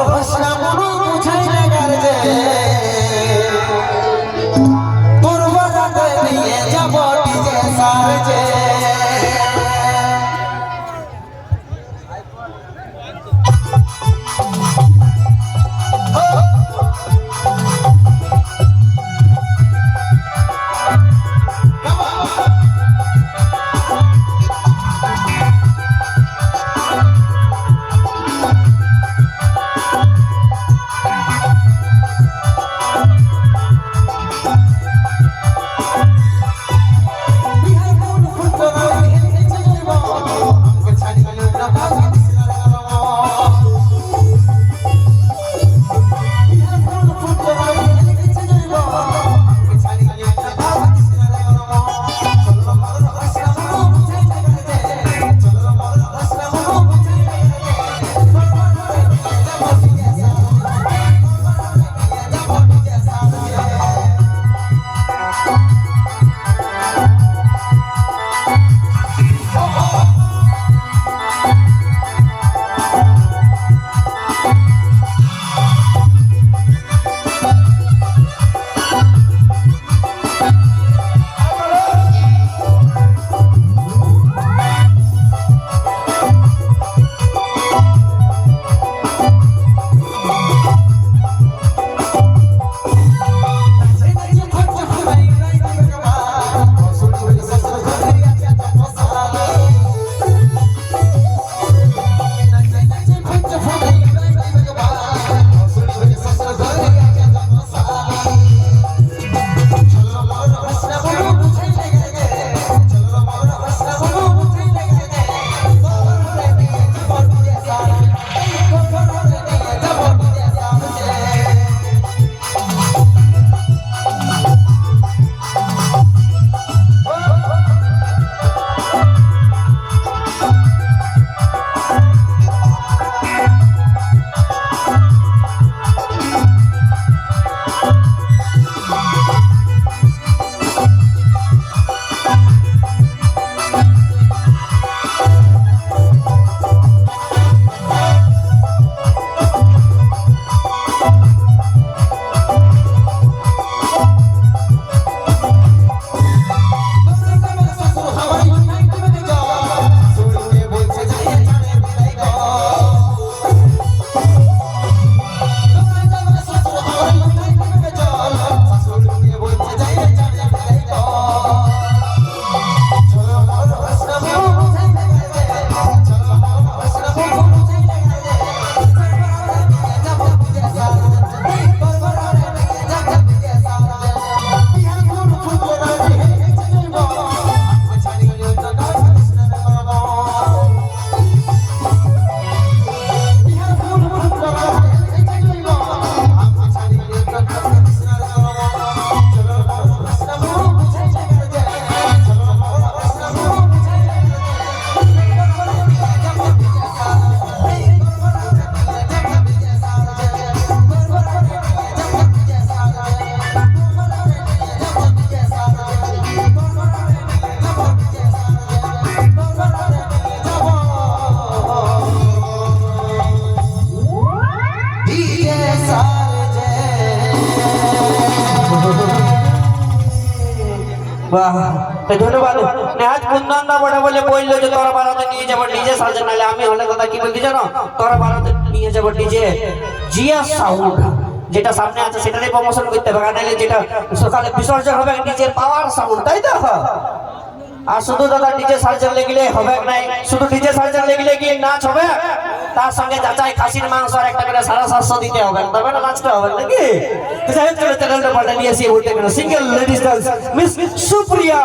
হসনা মনো বুঝাই লাগার যে তোর বাজাতে নিয়ে যাব ডিজে সাজে বাহ ধন্যবাদ নেহাত কুন্দন দা বড় বলে বললো যে তোরা বারাতে নিয়ে যাব ডিজে সাজে নালে আমি হলে কথা কি বলতে জানো তোরা বারাতে নিয়ে যাব ডিজে জিয়া সাউন্ড যেটা সামনে আছে সেটারই প্রমোশন করতে হবে নালে যেটা সকালে বিসর্জন হবে ডিজের পাওয়ার সাউন্ড তাই তো আর শুধু দাদা ডিজে সার্জার লেগিলে হবে না শুধু ডিজে সার্জার লেগিলে কি নাচ হবে তার সঙ্গে যাচাই খাসির মাংস আর একটা করে 750 দিতে হবে তবে না নাচটা হবে নাকি তো যাই হোক চ্যানেলটা পাল্টে নিয়ে এসে বলতে গেল single ladies dance miss Supriya